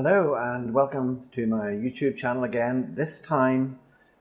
Hello and welcome to my YouTube channel again. This time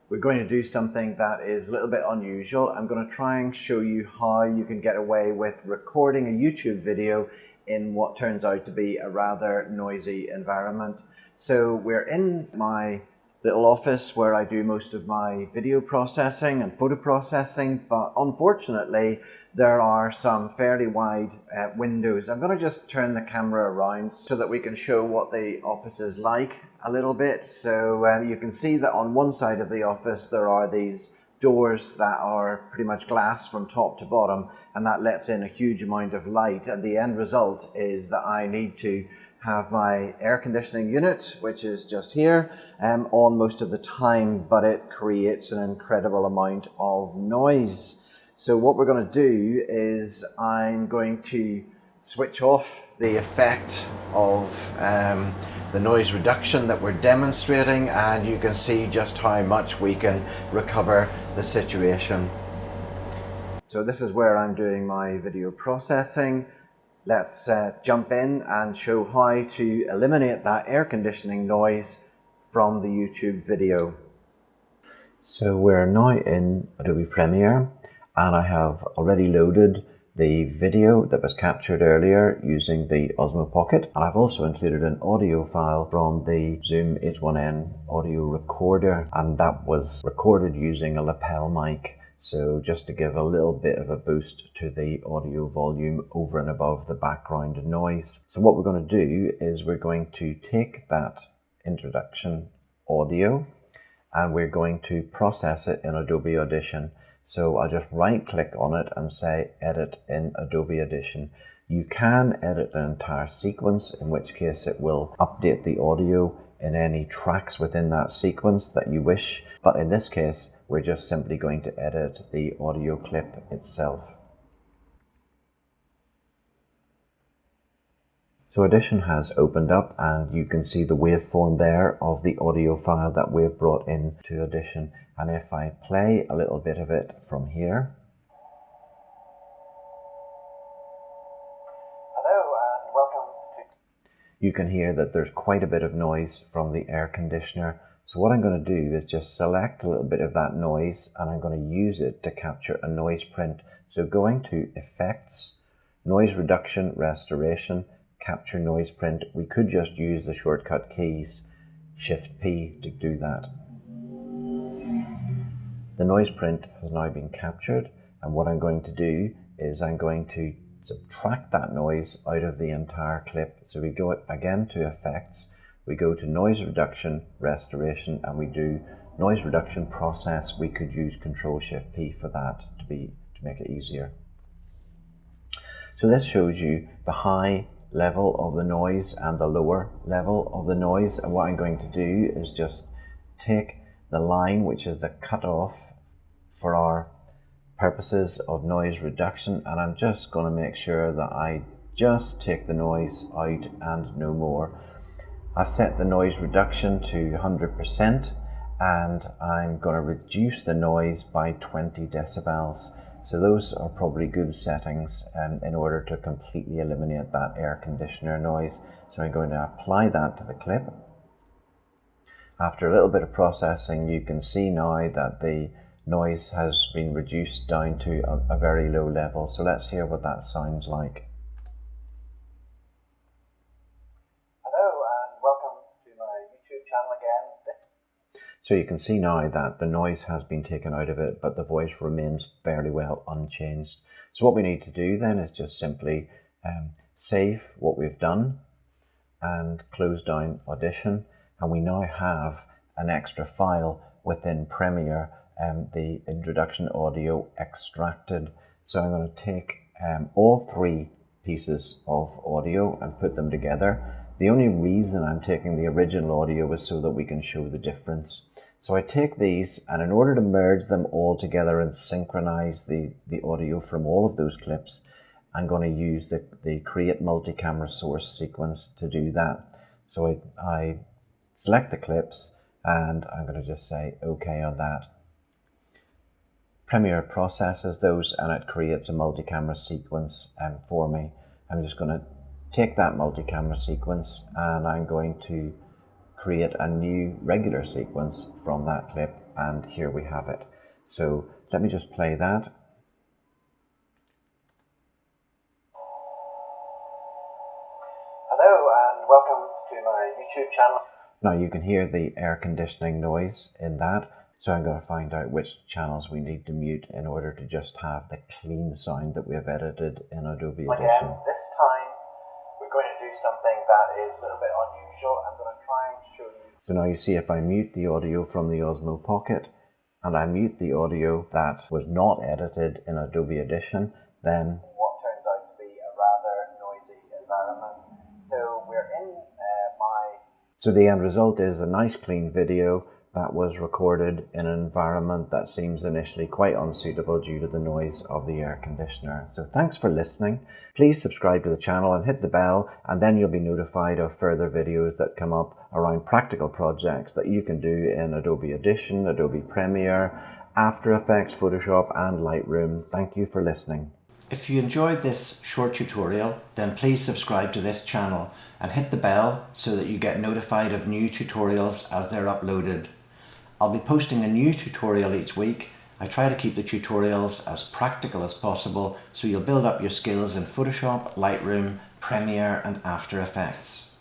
we're going to do something that is a little bit unusual. I'm going to try and show you how you can get away with recording a YouTube video in what turns out to be a rather noisy environment. So we're in my little office where I do most of my video processing and photo processing, but unfortunately there are some fairly wide windows. I'm going to just turn the camera around so that we can show what the office is like a little bit. So you can see that on one side of the office there are these doors that are pretty much glass from top to bottom, and that lets in a huge amount of light, and the end result is that I need to have my air conditioning unit, which is just here, on most of the time, but it creates an incredible amount of noise. So what we're going to do is I'm going to switch off the effect of the noise reduction that we're demonstrating, and you can see just how much we can recover the situation. So this is where I'm doing my video processing. Let's jump in and show how to eliminate that air conditioning noise from the YouTube video. So we're now in Adobe Premiere, and I have already loaded the video that was captured earlier using the Osmo Pocket, and I've also included an audio file from the Zoom H1n audio recorder, and that was recorded using a lapel mic. So just to give a little bit of a boost to the audio volume over and above the background noise. So what we're going to do is we're going to take that introduction audio and we're going to process it in Adobe Audition. So I'll just right click on it and say edit in Adobe Audition. You can edit an entire sequence, in which case it will update the audio in any tracks within that sequence that you wish. But in this case, we're just simply going to edit the audio clip itself. So Audition has opened up, and you can see the waveform there of the audio file that we've brought into Audition. And if I play a little bit of it from here. Hello and welcome to... You can hear that there's quite a bit of noise from the air conditioner. So what I'm going to do is just select a little bit of that noise, and I'm going to use it to capture a noise print. So going to Effects, Noise Reduction, Restoration, Capture Noise Print. We could just use the shortcut keys, Shift P, to do that. The noise print has now been captured, and what I'm going to do is I'm going to subtract that noise out of the entire clip. So we go again to Effects, we go to Noise Reduction, Restoration, and we do Noise Reduction Process. We could use Control Shift P for that to make it easier. So this shows you the high level of the noise and the lower level of the noise, and what I'm going to do is just take the line, which is the cutoff for our purposes of noise reduction, and I'm just going to make sure that I just take the noise out and no more. I've set the noise reduction to 100%, and I'm going to reduce the noise by 20 decibels. So those are probably good settings in order to completely eliminate that air conditioner noise. So I'm going to apply that to the clip. After a little bit of processing, you can see now that the noise has been reduced down to a very low level. So let's hear what that sounds like. So you can see now that the noise has been taken out of it, but the voice remains fairly well unchanged. So what we need to do then is just simply save what we've done and close down Audition. And we now have an extra file within Premiere, the introduction audio extracted. So I'm going to take all three pieces of audio and put them together. The only reason I'm taking the original audio is so that we can show the difference. So I take these, and in order to merge them all together and synchronize the audio from all of those clips, I'm going to use the Create Multi-Camera Source sequence to do that. So I select the clips, and I'm going to just say OK on that. Premiere processes those, and it creates a multi-camera sequence for me. I'm just going to take that multi-camera sequence and I'm going to create a new regular sequence from that clip, and here we have it. So let me just play that. Hello and welcome to my YouTube channel. Now you can hear the air conditioning noise in that, so I'm going to find out which channels we need to mute in order to just have the clean sound that we have edited in Adobe Audition. Again, this time we're going to do something that is a little bit unusual. I'm going to try and show you. So now you see, if I mute the audio from the Osmo Pocket and I mute the audio that was not edited in Adobe Audition, then what turns out to be a rather noisy environment. So we're in So the end result is a nice clean video that was recorded in an environment that seems initially quite unsuitable due to the noise of the air conditioner. So thanks for listening. Please subscribe to the channel and hit the bell, and then you'll be notified of further videos that come up around practical projects that you can do in Adobe Audition, Adobe Premiere, After Effects, Photoshop and Lightroom. Thank you for listening. If you enjoyed this short tutorial, then please subscribe to this channel and hit the bell so that you get notified of new tutorials as they're uploaded. I'll be posting a new tutorial each week. I try to keep the tutorials as practical as possible so you'll build up your skills in Photoshop, Lightroom, Premiere and After Effects.